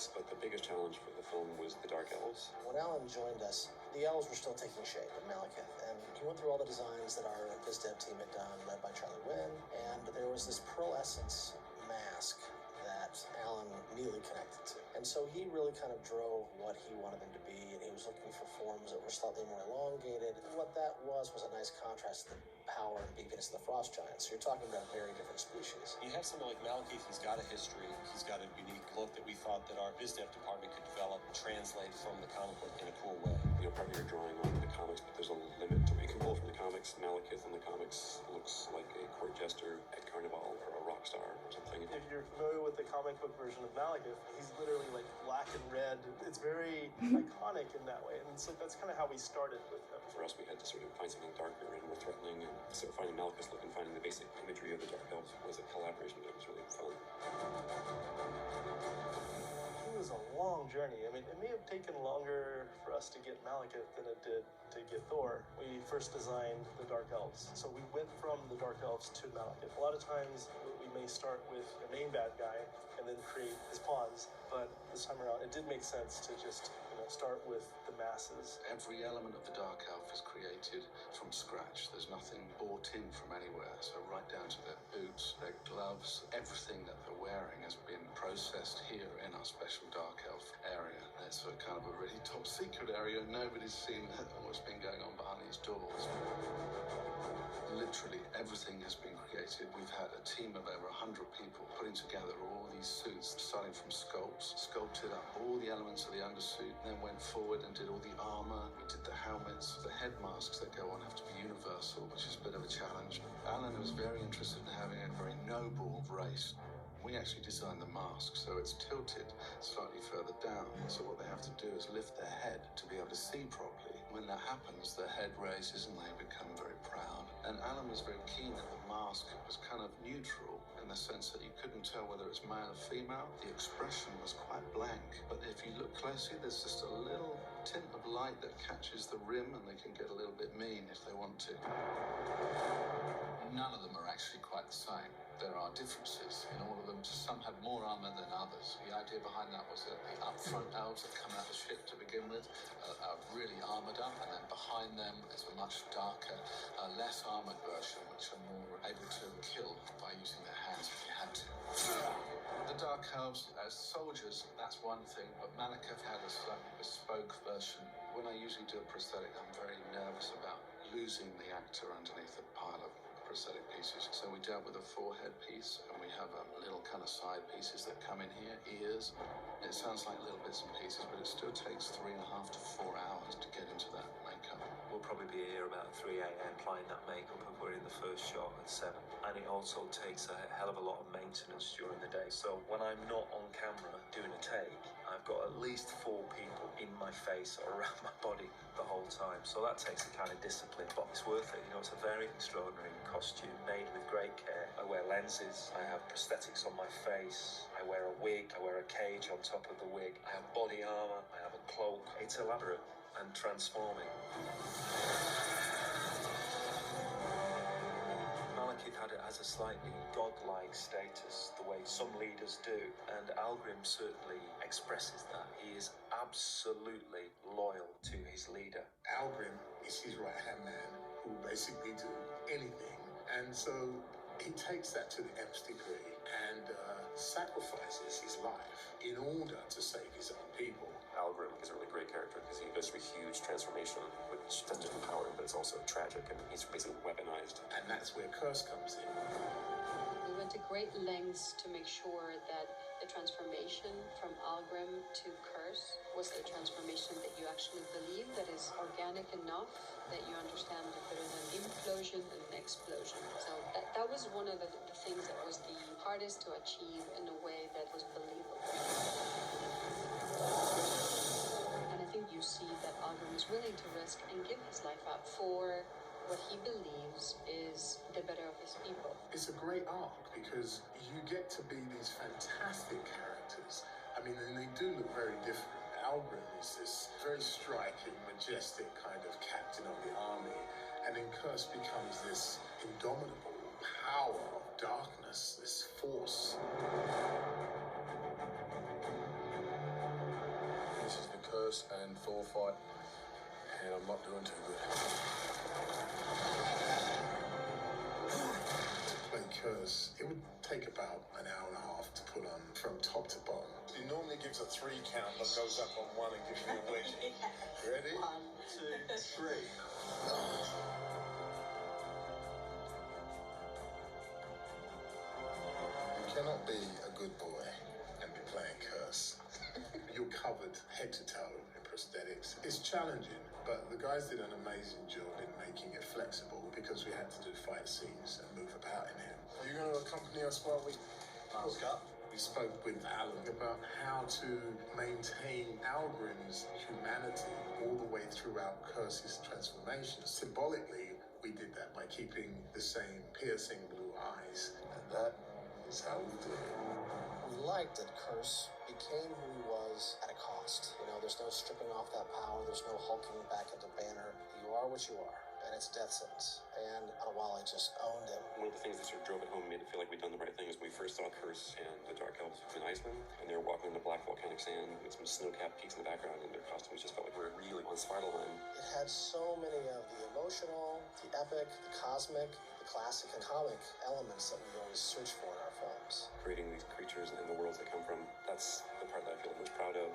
this, but the biggest challenge for the film was the Dark Elves. When Alan joined us, the elves were still taking shape in Malekith, and he went through all the designs that our biz dev team had done, led by Charlie Wynn, and there was this Pearl Essence mask that Alan immediately connected to. And so he really kind of drove what he wanted them to be, and he was looking for forms that were slightly more elongated. And what that was a nice contrast to the power and beefiness of the frost giants. So you're talking about very different species. You have someone like Malekith, he's got a history, he's got a unique look that we thought that our biz dev department could develop and translate from the comic book in a cool way. You know, part of your drawing on the comics, but there's a limit to what you can pull from the comics. Malekith in the comics looks like a court jester at Carnival or a rock star or something. If you're familiar with the comic book version of Malekith, he's literally like black and red. It's very iconic in that way, and so that's kind of how we started with him. For us, we had to sort of find something darker and more threatening, and so finding Malekith's look and finding the basic imagery of the Dark Elves was a collaboration that was really fun. It was a long journey. I mean, it may have taken longer for us to get Malekith than it did to get Thor. We first designed the Dark Elves, so we went from the Dark Elves to Malekith. A lot of times we may start with the main bad guy and then create his pawns, but this time around it did make sense to just start with the masses. Every element of the Dark Elf is created from scratch. There's nothing bought in from anywhere, so right down to their boots, their gloves, everything that they're wearing has been processed here in our special Dark Elf area. It's a kind of a really top secret area. Nobody's seen what's been going on behind these doors. Literally everything has been created. We've had a team of over 100 people putting together all these suits, starting from sculpted up all the elements of the undersuit, then went forward and did all the armor. We did the helmets. The head masks that go on have to be universal, which is a bit of a challenge. Alan was very interested in having a very noble race. We actually designed the mask, so it's tilted slightly further down. So what they have to do is lift their head to be able to see properly. When that happens, their head raises and they become very proud. And Alan was very keen that the mask was kind of neutral in the sense that you couldn't tell whether it's male or female. The expression was quite blank, but if you look closely, there's just a little tint of light that catches the rim, and they can get a little bit mean if they want to. None of them are actually quite the same. There are differences in all of them. Some have more armor than others. The idea behind that was that the upfront elves that come out of the ship to begin with are really armored up, and then behind them is a much darker, less armored version, which are more able to kill by using their hands if you had to. The Dark Elves, as soldiers, that's one thing, but Malekith had a slightly bespoke version. When I usually do a prosthetic, I'm very nervous about losing the actor underneath a pile of prosthetic pieces. So we dealt with a forehead piece, and we have little kind of side pieces that come in here, ears. It sounds like little bits and pieces, but it still takes 3.5 to 4 hours to get into that makeup. We'll probably be here about 3 a.m. applying that makeup, and we're in the first shot at 7. And it also takes a hell of a lot of maintenance during the day. So when I'm not on camera doing a take, I've got at least 4 people in my face or around my body the whole time. So that takes a kind of discipline, but it's worth it. It's a very extraordinary costume made with great care. I wear lenses, I have prosthetics on my face, I wear a wig, I wear a cage on top of the wig, I have body armor, I have a cloak. It's elaborate and transforming. Malekith has a slightly godlike status, the way some leaders do, and Algrim certainly expresses that. He is absolutely loyal to his leader. Algrim is his right-hand man who will basically do anything, and so he takes that to the nth degree and sacrifices his life in order to save his own people. Algrim is a really great character because he goes through a huge transformation, which doesn't just empower him, but it's also tragic, and he's basically weaponized. And that's where Curse comes in. We went to great lengths to make sure that the transformation from Algrim to Curse was a transformation that you actually believe, that is organic enough that you understand that there is an implosion and an explosion. So that was one of the things that was the hardest to achieve in a way that was believable. And I think you see that Algrim is willing to risk and give his life up for what he believes is the better of his people. It's a great arc because you get to be these fantastic characters. I mean, and they do look very different. Algrim is this very striking, majestic kind of captain of the army, and then Curse becomes this indomitable power of darkness, this force. Curse and Thor fight, and I'm not doing too good. To play Curse, it would take about an hour and a half to put on from top to bottom. He normally gives a 3 count, but goes up on 1 and gives me a wedgie. Ready? 1, 2, 3. You cannot be a good boy and be playing Curse. You're covered head to toe in prosthetics. It's challenging, but the guys did an amazing job in making it flexible because we had to do fight scenes and move about in him. Are you going to accompany us while we hook up? We spoke with Alan about how to maintain Algrim's humanity all the way throughout Curse's transformation. Symbolically, we did that by keeping the same piercing blue eyes. And that is how we do it. We liked that Curse became who he was at a cost. You know, there's no stripping off that power, there's no hulking back into Banner. You are what you are, and it's a death sentence. And Adewale just owned him. One of the things that sort of drove it home and made it feel like we'd done the right thing is when we first saw Curse and the Dark Elves in Iceland, and they were walking on the black volcanic sand with some snow-capped peaks in the background, and their costumes just felt like we were really on Spider-Man. It had so many of the emotional, the epic, the cosmic, the classic and comic elements that we always search for in our films. Creating these creatures and the worlds they come from, that's the part that I feel most proud of.